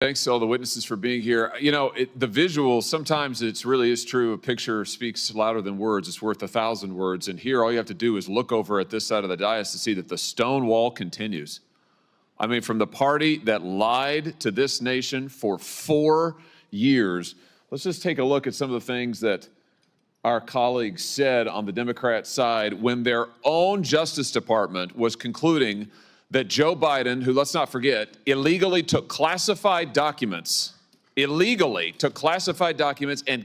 Thanks to all the witnesses for being here. You know, the visual, sometimes it really is true. A picture speaks louder than words. It's worth 1,000 words. And here, all you have to do is look over at this side of the dais to see that the stone wall continues. I mean, from the party that lied to this nation for 4 years. Let's just take a look at some of the things that our colleagues said on the Democrat side when their own Justice Department was concluding that Joe Biden, who, let's not forget, illegally took classified documents and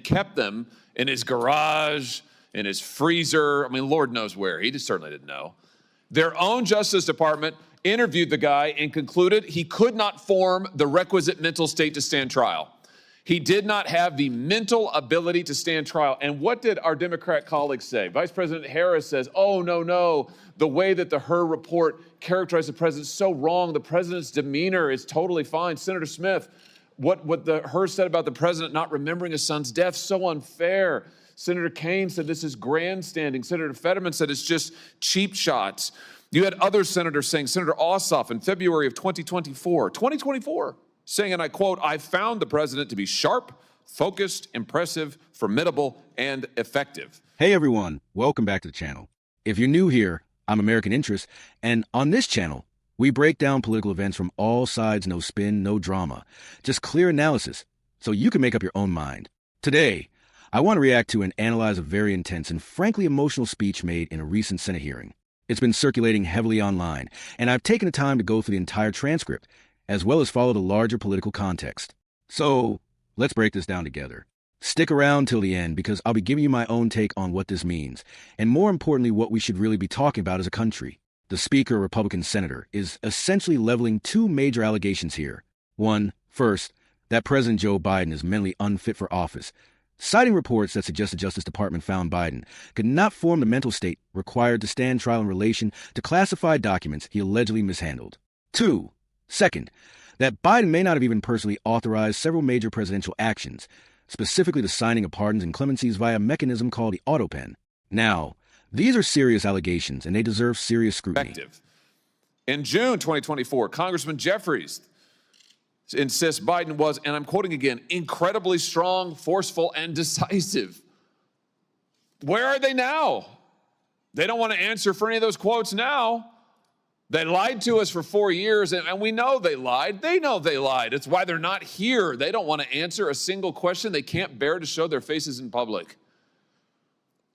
kept them in his garage, in his freezer. I mean, Lord knows where. He just certainly didn't know. Their own Justice Department interviewed the guy and concluded he could not form the requisite mental state to stand trial. He did not have the mental ability to stand trial. And what did our Democrat colleagues say? Vice President Harris says, oh, no, the way that the Hur report characterized the president is so wrong. The president's demeanor is totally fine. Senator Smith, what the Hur said about the president not remembering his son's death, so unfair. Senator Kaine said this is grandstanding. Senator Fetterman said it's just cheap shots. You had other senators saying, Senator Ossoff in February of 2024, saying, and I quote, I found the president to be sharp, focused, impressive, formidable, and effective. Hey everyone, welcome back to the channel. If you're new here, I'm American Interest, and on this channel, we break down political events from all sides, no spin, no drama, just clear analysis, so you can make up your own mind. Today, I want to react to and analyze a very intense and frankly emotional speech made in a recent Senate hearing. It's been circulating heavily online, and I've taken the time to go through the entire transcript, as well as follow the larger political context. So, let's break this down together. Stick around till the end because I'll be giving you my own take on what this means, and more importantly, what we should really be talking about as a country. The Speaker, a Republican senator, is essentially leveling two major allegations here. One, first, that President Joe Biden is mentally unfit for office, citing reports that suggest the Justice Department found Biden could not form the mental state required to stand trial in relation to classified documents he allegedly mishandled. Two, second, that Biden may not have even personally authorized several major presidential actions, specifically the signing of pardons and clemencies via a mechanism called the Autopen. Now, these are serious allegations, and they deserve serious scrutiny. In June 2024, Congressman Jeffries insists Biden was, and I'm quoting again, incredibly strong, forceful, and decisive. Where are they now? They don't want to answer for any of those quotes now. They lied to us for 4 years, and we know they lied. They know they lied. It's why they're not here. They don't want to answer a single question. They can't bear to show their faces in public.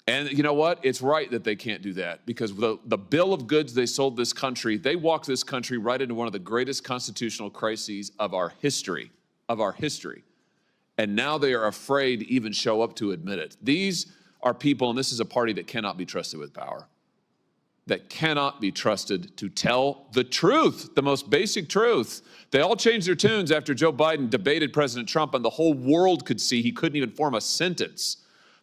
And you know what? It's right that they can't do that because the bill of goods they sold this country, they walked this country right into one of the greatest constitutional crises of our history, And now they are afraid to even show up to admit it. These are people, and this is a party that cannot be trusted with power, that cannot be trusted to tell the truth, the most basic truth. They all changed their tunes after Joe Biden debated President Trump, and the whole world could see he couldn't even form a sentence,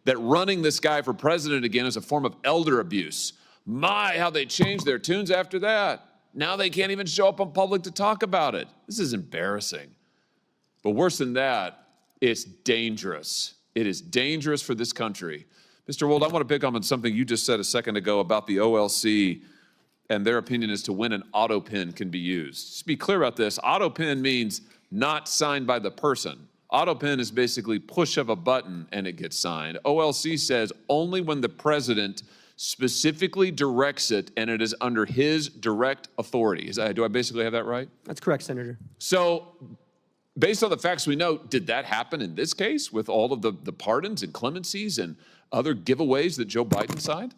that running this guy for president again is a form of elder abuse. My, how they changed their tunes after that. Now they can't even show up in public to talk about it. This is embarrassing. But worse than that, it's dangerous. It is dangerous for this country. Mr. Wold, I want to pick up on something you just said a second ago about the OLC and their opinion as to when an Autopen can be used. Just be clear about this. Autopen means not signed by the person. Autopen is basically push of a button and it gets signed. OLC says only when the president specifically directs it and it is under his direct authority. Do I basically have that right? That's correct, Senator. So based on the facts we know, did that happen in this case with all of the pardons and clemencies and other giveaways that Joe Biden signed?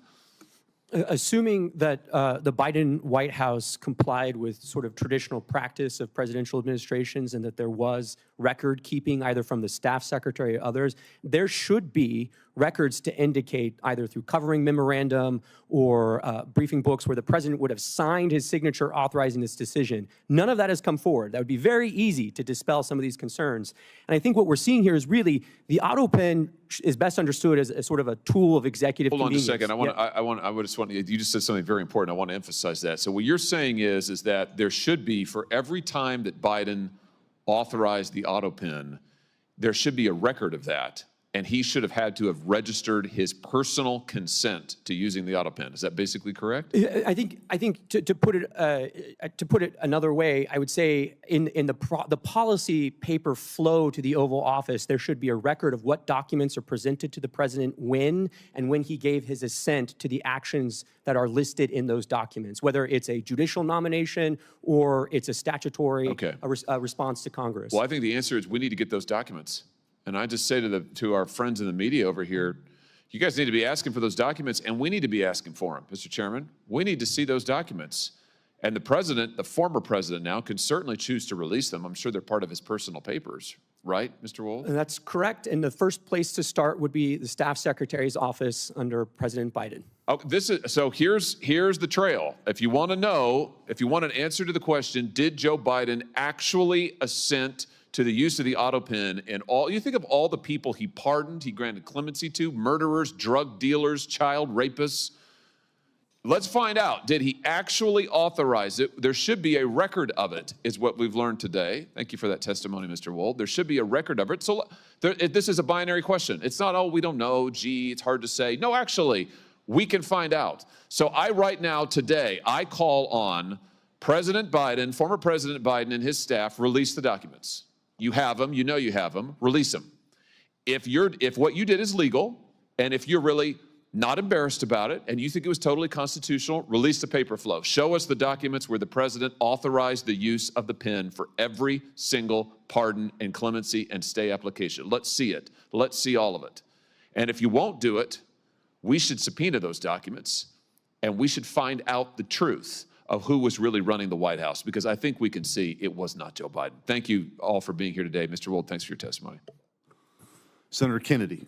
Assuming that the Biden White House complied with sort of traditional practice of presidential administrations and that there was record keeping either from the staff secretary or others, there should be records to indicate either through covering memorandum or briefing books where the president would have signed his signature authorizing this decision. None of that has come forward. That would be very easy to dispel some of these concerns. And I think what we're seeing here is really the Autopen is best understood as sort of a tool of executive convenience. Hold on just a second. You just said something very important. I want to emphasize that. So what you're saying is that there should be, for every time that Biden authorized the Autopen, there should be a record of that. and he should have had to have registered his personal consent to using the Autopen. Is that basically correct? I think to put it another way, I would say in the policy paper flow to the Oval Office, there should be a record of what documents are presented to the president when and when he gave his assent to the actions that are listed in those documents, whether it's a judicial nomination or it's a statutory response to Congress. Well, I think the answer is we need to get those documents. And I just say to our friends in the media over here, you guys need to be asking for those documents, and we need to be asking for them, Mr. Chairman. We need to see those documents. And the president, the former president now, can certainly choose to release them. I'm sure they're part of his personal papers, right, Mr. Wold? And that's correct. And the first place to start would be the staff secretary's office under President Biden. Oh, here's the trail. If you want to know, if you want an answer to the question, did Joe Biden actually assent to the use of the Autopen and all? You think of all the people he pardoned, he granted clemency to: murderers, drug dealers, child rapists. Let's find out, did he actually authorize it? There should be a record of it, is what we've learned today. Thank you for that testimony, Mr. Wold. There should be a record of it. So this is a binary question. It's not, oh, we don't know, gee, it's hard to say. No, actually, we can find out. So right now, today, I call on President Biden, former President Biden and his staff, release the documents. You have them, you know you have them, release them. If what you did is legal, and if you're really not embarrassed about it, and you think it was totally constitutional, release the paper flow. Show us the documents where the president authorized the use of the pen for every single pardon and clemency and stay application. Let's see it. Let's see all of it. And if you won't do it, we should subpoena those documents, and we should find out the truth of who was really running the White House, because I think we can see it was not Joe Biden. Thank you all for being here today. Mr. Wold, thanks for your testimony. Senator Kennedy.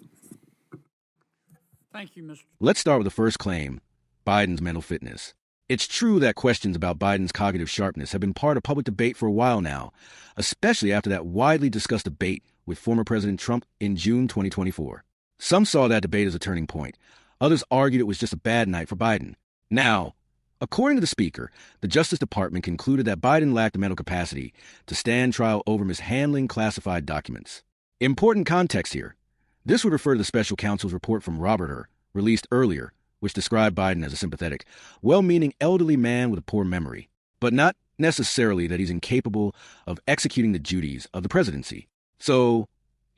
Thank you, Mr. Let's start with the first claim, Biden's mental fitness. It's true that questions about Biden's cognitive sharpness have been part of public debate for a while now, especially after that widely discussed debate with former President Trump in June 2024. Some saw that debate as a turning point. Others argued it was just a bad night for Biden. Now, according to the Speaker, the Justice Department concluded that Biden lacked the mental capacity to stand trial over mishandling classified documents. Important context here. This would refer to the special counsel's report from Robert Hur, released earlier, which described Biden as a sympathetic, well-meaning elderly man with a poor memory, but not necessarily that he's incapable of executing the duties of the presidency. So,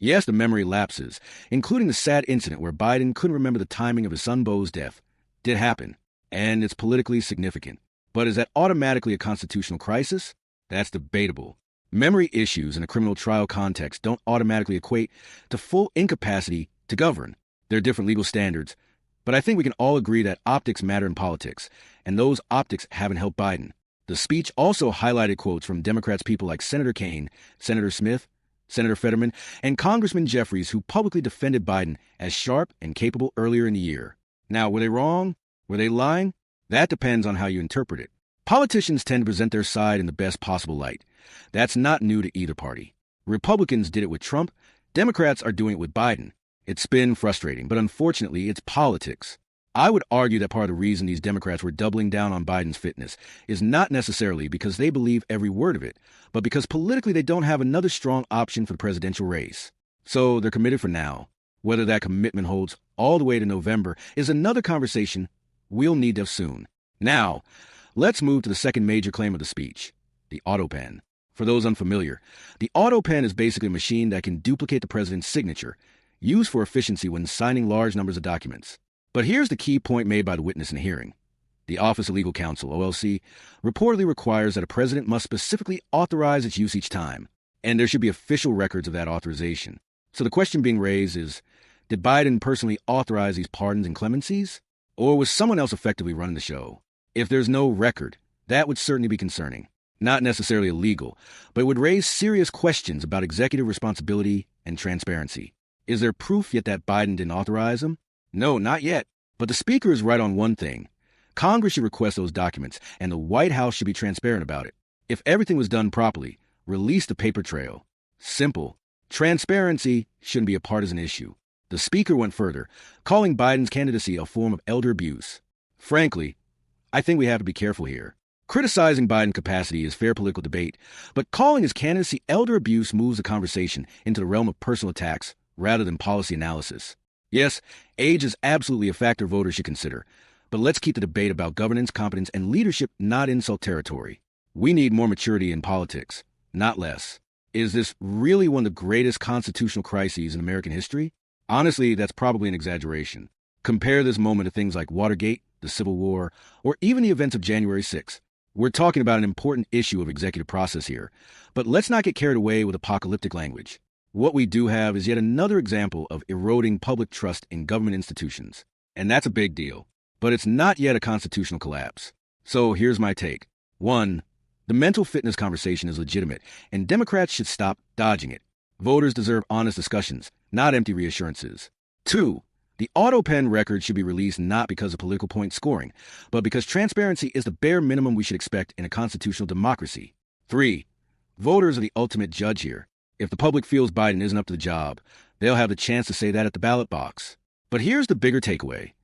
yes, the memory lapses, including the sad incident where Biden couldn't remember the timing of his son Beau's death, did happen, and it's politically significant. But is that automatically a constitutional crisis? That's debatable. Memory issues in a criminal trial context don't automatically equate to full incapacity to govern. There are different legal standards, but I think we can all agree that optics matter in politics, and those optics haven't helped Biden. The speech also highlighted quotes from Democrats, people like Senator Kaine, Senator Smith, Senator Fetterman, and Congressman Jeffries, who publicly defended Biden as sharp and capable earlier in the year. Now, were they wrong? Were they lying? That depends on how you interpret it. Politicians tend to present their side in the best possible light. That's not new to either party. Republicans did it with Trump. Democrats are doing it with Biden. It's been frustrating, but unfortunately, it's politics. I would argue that part of the reason these Democrats were doubling down on Biden's fitness is not necessarily because they believe every word of it, but because politically they don't have another strong option for the presidential race. So they're committed for now. Whether that commitment holds all the way to November is another conversation we'll need to have soon. Now, let's move to the second major claim of the speech, the Autopen. For those unfamiliar, the Autopen is basically a machine that can duplicate the president's signature, used for efficiency when signing large numbers of documents. But here's the key point made by the witness in the hearing. The Office of Legal Counsel, OLC, reportedly requires that a president must specifically authorize its use each time, and there should be official records of that authorization. So the question being raised is, did Biden personally authorize these pardons and clemencies? Or was someone else effectively running the show? If there's no record, that would certainly be concerning. Not necessarily illegal, but it would raise serious questions about executive responsibility and transparency. Is there proof yet that Biden didn't authorize them? No, not yet. But the Speaker is right on one thing. Congress should request those documents, and the White House should be transparent about it. If everything was done properly, release the paper trail. Simple. Transparency shouldn't be a partisan issue. The Speaker went further, calling Biden's candidacy a form of elder abuse. Frankly, I think we have to be careful here. Criticizing Biden's capacity is fair political debate, but calling his candidacy elder abuse moves the conversation into the realm of personal attacks rather than policy analysis. Yes, age is absolutely a factor voters should consider, but let's keep the debate about governance, competence, and leadership not insult territory. We need more maturity in politics, not less. Is this really one of the greatest constitutional crises in American history? Honestly, that's probably an exaggeration. Compare this moment to things like Watergate, the Civil War, or even the events of January 6th. We're talking about an important issue of executive process here, but let's not get carried away with apocalyptic language. What we do have is yet another example of eroding public trust in government institutions, and that's a big deal. But it's not yet a constitutional collapse. So here's my take. 1. The mental fitness conversation is legitimate, and Democrats should stop dodging it. Voters deserve honest discussions, not empty reassurances. 2. The Autopen record should be released not because of political point scoring, but because transparency is the bare minimum we should expect in a constitutional democracy. 3. Voters are the ultimate judge here. If the public feels Biden isn't up to the job, they'll have the chance to say that at the ballot box. But here's the bigger takeaway.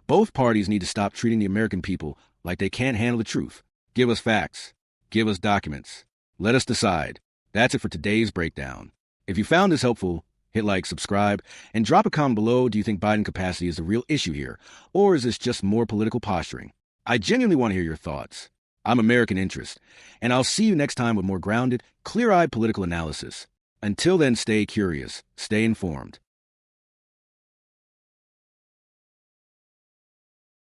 Both parties need to stop treating the American people like they can't handle the truth. Give us facts. Give us documents. Let us decide. That's it for today's breakdown. If you found this helpful, hit like, subscribe, and drop a comment below. Do you think Biden capacity is the real issue here, or is this just more political posturing? I genuinely want to hear your thoughts. I'm American Interest, and I'll see you next time with more grounded, clear-eyed political analysis. Until then, stay curious, stay informed,